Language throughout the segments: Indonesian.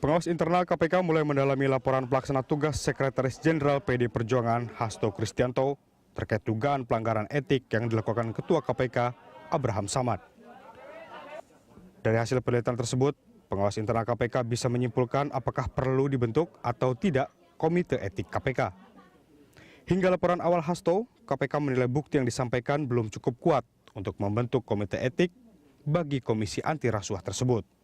Pengawas internal KPK mulai mendalami laporan pelaksana tugas Sekretaris Jenderal PD Perjuangan Hasto Kristianto terkait dugaan pelanggaran etik yang dilakukan Ketua KPK Abraham Samad. Dari hasil penelitian tersebut, pengawas internal KPK bisa menyimpulkan apakah perlu dibentuk atau tidak Komite Etik KPK. Hingga laporan awal Hasto, KPK menilai bukti yang disampaikan belum cukup kuat untuk membentuk Komite Etik bagi Komisi Anti Rasuah tersebut.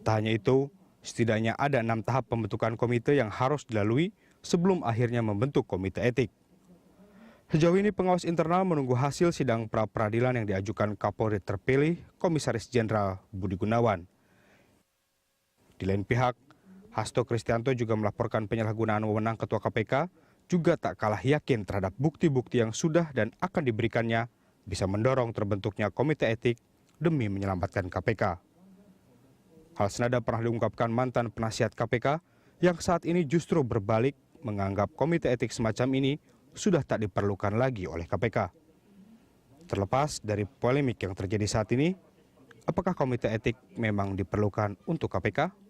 Tak hanya itu, setidaknya ada 6 tahap pembentukan komite yang harus dilalui sebelum akhirnya membentuk komite etik. Sejauh ini pengawas internal menunggu hasil sidang pra-peradilan yang diajukan Kapolri terpilih Komisaris Jenderal Budi Gunawan. Di lain pihak, Hasto Kristianto juga melaporkan penyalahgunaan wewenang Ketua KPK juga tak kalah yakin terhadap bukti-bukti yang sudah dan akan diberikannya bisa mendorong terbentuknya komite etik demi menyelamatkan KPK. Hal senada pernah diungkapkan mantan penasihat KPK yang saat ini justru berbalik menganggap komite etik semacam ini sudah tak diperlukan lagi oleh KPK. Terlepas dari polemik yang terjadi saat ini, apakah komite etik memang diperlukan untuk KPK?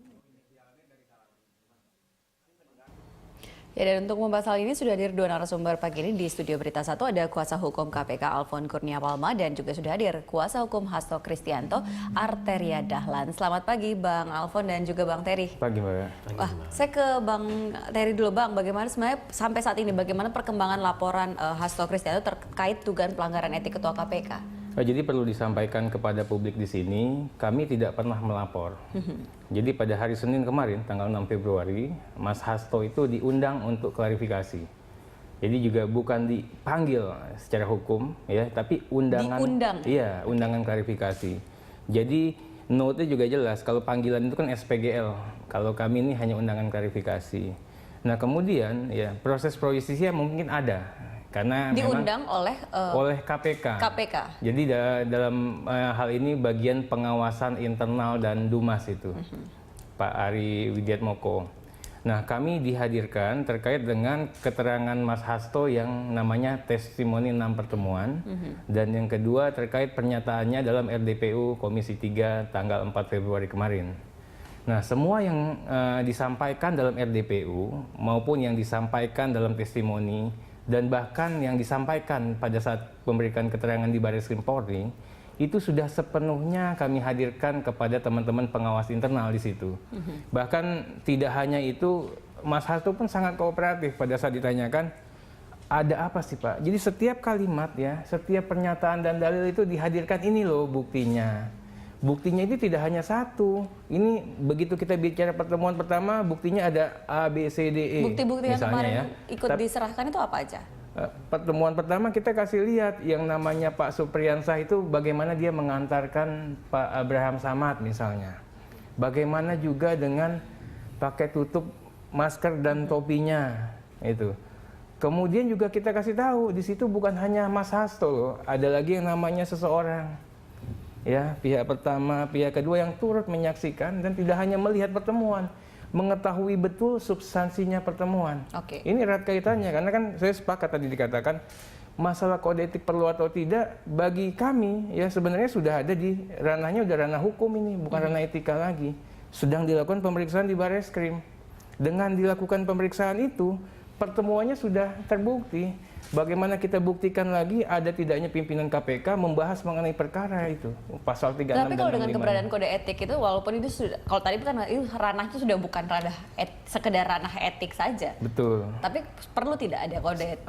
Ya, dan untuk membahas hal ini sudah hadir 2 narasumber pagi ini di Studio Berita 1. Ada kuasa hukum KPK Alfon Kurnia Palma dan juga sudah hadir kuasa hukum Hasto Kristianto Arteria Dahlan. Selamat pagi Bang Alfon dan juga Bang Terry. Pagi Mbak. Saya ke Bang Terry dulu Bang. Bagaimana sebenarnya sampai saat ini bagaimana perkembangan laporan Hasto Kristianto terkait dugaan pelanggaran etik Ketua KPK? Jadi perlu disampaikan kepada publik di sini, kami tidak pernah melapor. Jadi pada hari Senin kemarin, tanggal 6 Februari, Mas Hasto itu diundang untuk klarifikasi. Jadi juga bukan dipanggil secara hukum, ya, tapi undangan. Diundang? Iya, undangan klarifikasi. Jadi note-nya juga jelas, kalau panggilan itu kan SPGL, kalau kami ini hanya undangan klarifikasi. Nah kemudian, ya proses pro justisia mungkin ada. Karena diundang oleh KPK. KPK. Jadi dalam hal ini bagian pengawasan internal dan Dumas itu, Pak Ari Widiatmoko. Nah, kami dihadirkan terkait dengan keterangan Mas Hasto yang namanya testimoni 6 pertemuan, dan yang kedua terkait pernyataannya dalam RDPU Komisi 3 tanggal 4 Februari kemarin. Nah, semua yang disampaikan dalam RDPU maupun yang disampaikan dalam testimoni dan bahkan yang disampaikan pada saat memberikan keterangan di Barreskrim Polri itu sudah sepenuhnya kami hadirkan kepada teman-teman pengawas internal di situ. Bahkan tidak hanya itu, Mas Hasto pun sangat kooperatif pada saat ditanyakan ada apa sih Pak. Jadi setiap kalimat ya, setiap pernyataan dan dalil itu dihadirkan, ini loh buktinya. Buktinya itu tidak hanya satu. Ini begitu kita bicara pertemuan pertama, buktinya ada A, B, C, D, E. Bukti-bukti yang kemarin ya. ikut diserahkan itu apa aja? Pertemuan pertama kita kasih lihat yang namanya Pak Supriyansah itu bagaimana dia mengantarkan Pak Abraham Samad misalnya. Bagaimana juga dengan pakai tutup masker dan topinya itu. Kemudian juga kita kasih tahu di situ bukan hanya Mas Hasto loh, ada lagi yang namanya seseorang. Ya, pihak pertama, pihak kedua yang turut menyaksikan dan tidak hanya melihat pertemuan, mengetahui betul substansinya pertemuan. Ini erat kaitannya, karena kan saya sepakat tadi dikatakan masalah kode etik perlu atau tidak bagi kami ya sebenarnya sudah ada di ranahnya, udah ranah hukum ini, bukan ranah etika lagi. Sedang dilakukan pemeriksaan di Barreskrim. Dengan dilakukan pemeriksaan itu, pertemuannya sudah terbukti. Bagaimana kita buktikan lagi ada tidaknya pimpinan KPK membahas mengenai perkara itu, pasal 36 dan 65. Tapi kalau dengan keberadaan kode etik itu, walaupun itu sudah, kalau tadi kan itu ranahnya sudah bukan ranah sekedar ranah etik saja. Betul. Tapi perlu tidak ada kode etik?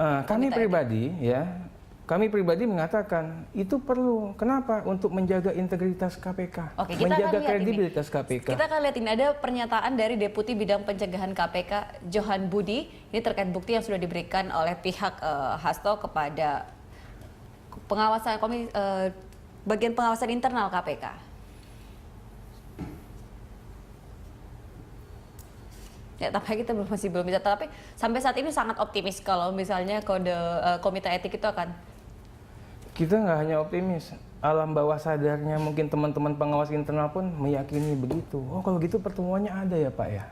Kami pribadi mengatakan itu perlu. Kenapa? Untuk menjaga integritas KPK, menjaga kredibilitas KPK. Kita akan lihat ini ada pernyataan dari Deputi Bidang Pencegahan KPK Johan Budi. Ini terkait bukti yang sudah diberikan oleh pihak Hasto kepada pengawasan bagian pengawasan internal KPK. Ya, tapi kita masih belum bisa. Tapi sampai saat ini sangat optimis kalau misalnya komite etik itu akan. Kita nggak hanya optimis, alam bawah sadarnya mungkin teman-teman pengawas internal pun meyakini begitu. Oh kalau gitu pertemuannya ada ya Pak ya?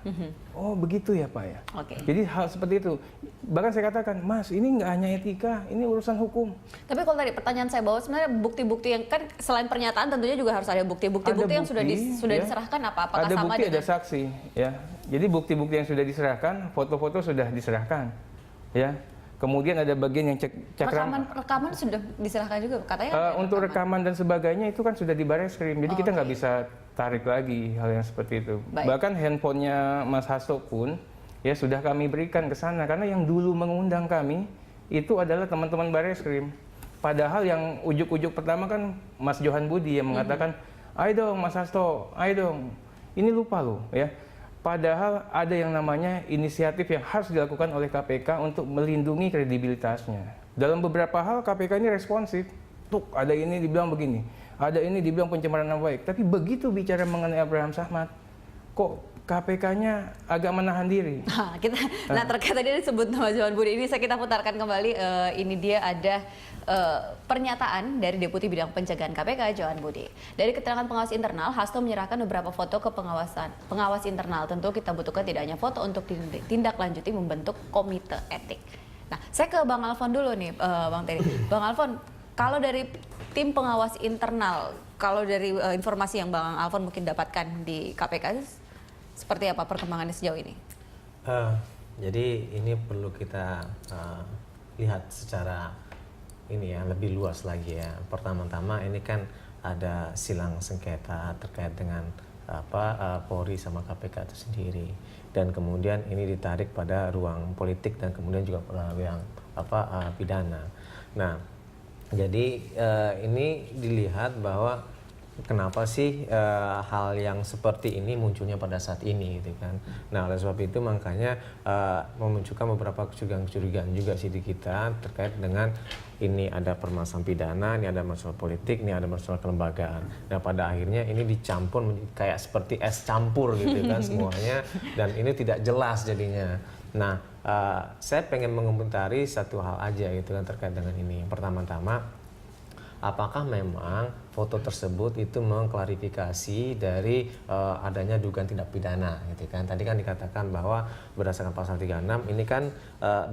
Oh begitu ya Pak ya? Oke. Jadi hal seperti itu. Bahkan saya katakan, Mas ini nggak hanya etika, ini urusan hukum. Tapi kalau tadi pertanyaan saya bahwa sebenarnya bukti-bukti yang kan selain pernyataan tentunya juga harus ada bukti-bukti yang sudah ya. diserahkan apakah ada sama bukti, dengan ada saksi ya. Jadi bukti-bukti yang sudah diserahkan, foto-foto sudah diserahkan ya. Kemudian ada bagian yang cakram. rekaman sudah diserahkan juga katanya. Untuk rekaman dan sebagainya itu kan sudah di Barreskrim. Jadi kita nggak bisa tarik lagi hal yang seperti itu. Baik. Bahkan handphonenya Mas Hasto pun ya sudah kami berikan ke sana karena yang dulu mengundang kami itu adalah teman-teman Barreskrim. Padahal yang ujuk-ujuk pertama kan Mas Johan Budi yang mengatakan, "Ayo dong Mas Hasto, ayo dong." Ini lupa loh ya. Padahal ada yang namanya inisiatif yang harus dilakukan oleh KPK untuk melindungi kredibilitasnya. Dalam beberapa hal KPK ini responsif. Tuh, ada ini dibilang begini, ada ini dibilang pencemaran nama baik. Tapi begitu bicara mengenai Abraham Samad, kok KPK-nya agak menahan diri. Nah terkait tadi disebut nama Johan Budi ini kita putarkan kembali. Ini dia ada pernyataan dari Deputi Bidang Pencegahan KPK Johan Budi. Dari keterangan pengawas internal, Hasto menyerahkan beberapa foto ke pengawas internal. Tentu kita butuhkan tidak hanya foto untuk ditindaklanjuti membentuk komite etik. Nah saya ke Bang Alfon dulu nih, Bang Terry. Bang Alfon, kalau dari tim pengawas internal, kalau dari informasi yang Bang Alfon mungkin dapatkan di KPK, seperti apa perkembangannya sejauh ini? Jadi ini perlu kita lihat secara ini ya lebih luas lagi ya. Pertama-tama ini kan ada silang sengketa terkait dengan Polri sama KPK itu sendiri, dan kemudian ini ditarik pada ruang politik dan kemudian juga yang pidana. Nah, jadi ini dilihat bahwa kenapa sih hal yang seperti ini munculnya pada saat ini gitu kan. Nah oleh sebab itu makanya memunculkan beberapa kecurigaan juga sih di kita terkait dengan ini ada permasalahan pidana, ini ada masalah politik, ini ada masalah kelembagaan. Nah pada akhirnya ini dicampur kayak seperti es campur gitu kan semuanya, dan ini tidak jelas jadinya. Nah saya pengen mengomentari satu hal aja gitu kan terkait dengan ini. Pertama-tama, apakah memang foto tersebut itu mengklarifikasi dari adanya dugaan tindak pidana gitu kan. Tadi kan dikatakan bahwa berdasarkan pasal 36 ini kan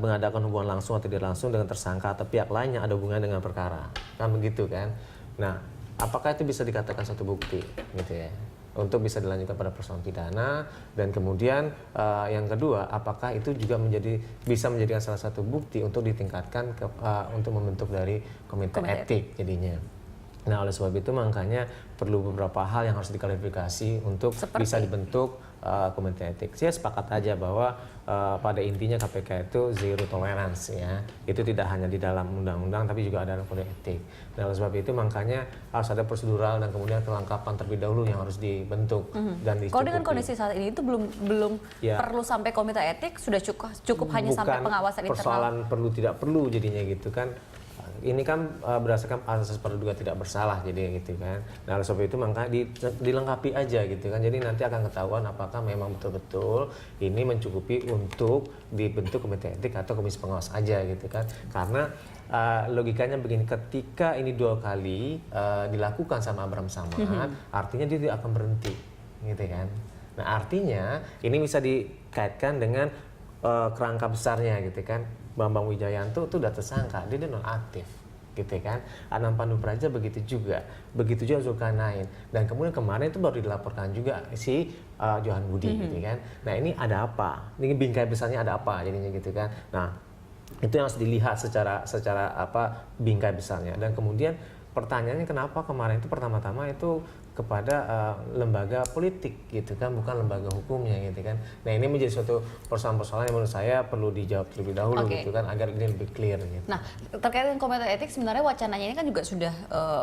mengadakan hubungan langsung atau tidak langsung dengan tersangka atau pihak lain yang ada hubungan dengan perkara. Kan begitu kan. Nah, apakah itu bisa dikatakan satu bukti gitu ya, untuk bisa dilanjutkan pada persoalan pidana? Dan kemudian yang kedua, apakah itu juga bisa menjadikan salah satu bukti untuk ditingkatkan untuk membentuk dari komite etik jadinya. Nah oleh sebab itu makanya perlu beberapa hal yang harus diklarifikasi untuk bisa dibentuk komite etik. Saya sepakat aja bahwa pada intinya KPK itu zero tolerance ya. Itu tidak hanya di dalam undang-undang tapi juga ada dalam kode etik. Nah oleh sebab itu makanya harus ada prosedural dan kemudian kelengkapan terlebih dahulu yang harus dibentuk dan dicukupi. Kalau dengan kondisi saat ini itu belum ya, perlu sampai komite etik, sudah cukup hanya sampai pengawasan internal. Persoalan perlu tidak perlu jadinya gitu kan. Ini kan berdasarkan asas praduga tidak bersalah jadi gitu kan. Nah oleh sebab itu maka dilengkapi aja gitu kan. Jadi nanti akan ketahuan apakah memang betul-betul ini mencukupi untuk dibentuk komite etik atau komisi pengawas aja gitu kan. Karena logikanya begini, ketika ini 2 kali dilakukan sama Abraham Samad, artinya dia tidak akan berhenti gitu kan. Nah artinya ini bisa dikaitkan dengan kerangka besarnya gitu kan. Bambang Wijayanto itu udah tersangka, dia nonaktif gitu kan. Anam Pandu Praja begitu juga Zulkarnain, dan kemudian kemarin itu baru dilaporkan juga si Johan Budi gitu kan. Nah ini ada apa? Ini bingkai besarnya ada apa jadinya gitu kan. Nah itu yang harus dilihat secara bingkai besarnya. Dan kemudian pertanyaannya kenapa kemarin itu pertama-tama itu kepada lembaga politik gitu kan, bukan lembaga hukumnya gitu kan. Nah ini menjadi suatu persoalan-persoalan yang menurut saya perlu dijawab terlebih dahulu gitu kan, agar ini lebih clear gitu. Nah terkait dengan komite etik, sebenarnya wacananya ini kan juga sudah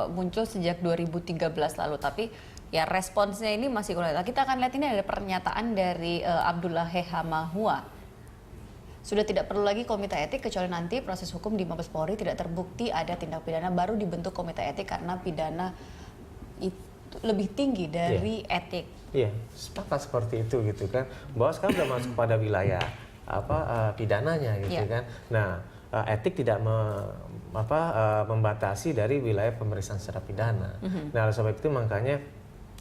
muncul sejak 2013 lalu, tapi ya responsnya ini masih kurang. Kita akan lihat ini ada pernyataan dari Abdullah Hehamahua. Sudah tidak perlu lagi komite etik kecuali nanti proses hukum di Mabes Polri tidak terbukti ada tindak pidana, baru dibentuk komite etik karena pidana itu lebih tinggi dari etik. Iya, sepakat seperti itu gitu kan. Bahwa sekarang sudah masuk pada wilayah pidananya gitu kan. Nah, etik tidak membatasi dari wilayah pemeriksaan secara pidana. Nah, oleh sebab itu makanya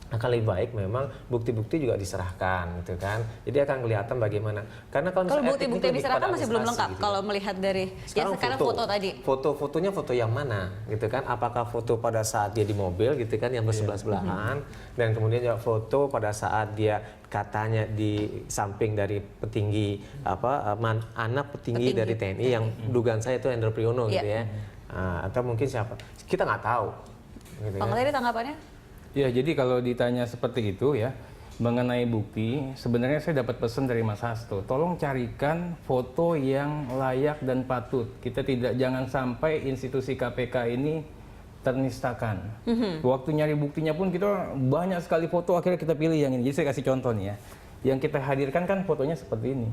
akan lebih baik memang bukti-bukti juga diserahkan gitu kan. Jadi akan kelihatan bagaimana. Karena kalau bukti-bukti yang diserahkan masih belum lengkap gitu. kalau melihat dari sekarang foto tadi. Fotonya foto yang mana gitu kan? Apakah foto pada saat dia di mobil gitu kan yang bersebelah-sebelahan, dan kemudian juga foto pada saat dia katanya di samping dari petinggi anak petinggi dari TNI yang dugaan saya itu Hendro Priyono gitu ya. Atau mungkin siapa? Kita nggak tahu. Gitu Bang Terry tanggapannya? Ya, jadi kalau ditanya seperti itu ya, mengenai bukti, sebenarnya saya dapat pesan dari Mas Hasto, tolong carikan foto yang layak dan patut. Kita jangan sampai institusi KPK ini ternistakan. Waktu nyari buktinya pun kita banyak sekali foto, akhirnya kita pilih yang ini. Jadi saya kasih contoh nih ya. Yang kita hadirkan kan fotonya seperti ini.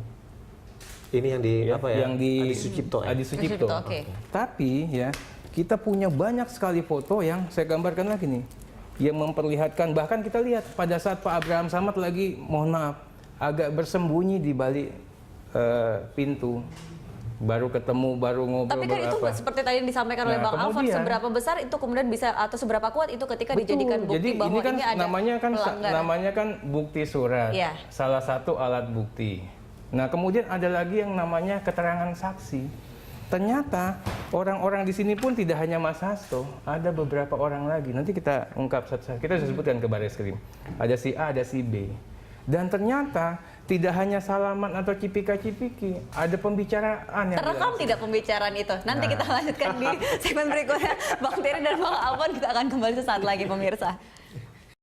Ini yang di Ya, apa ya? yang di Adi Sucipto. Adi Sucipto. Oke. Tapi ya, kita punya banyak sekali foto yang saya gambarkan lagi nih, yang memperlihatkan, bahkan kita lihat pada saat Pak Abraham Samad lagi, mohon maaf, agak bersembunyi di balik pintu, baru ketemu, baru ngobrol. Tapi kan itu seperti tadi yang disampaikan oleh Bang Alfon, seberapa besar itu kemudian bisa atau seberapa kuat itu ketika dijadikan bukti. Jadi bahwa ini kan ini ada namanya kan bukti surat, Iya. salah satu alat bukti. Nah, kemudian ada lagi yang namanya keterangan saksi. Ternyata orang-orang di sini pun tidak hanya Mas Hasto, ada beberapa orang lagi. Nanti kita ungkap satu-satu. Kita sebutkan ke Barreskrim. Ada si A, ada si B. Dan ternyata tidak hanya salaman atau cipika-cipiki, ada pembicaraan yang terekam tidak pembicaraan itu. Nanti kita lanjutkan di segmen berikutnya. Bang Terry dan Bang Alfon, kita akan kembali sesaat lagi pemirsa.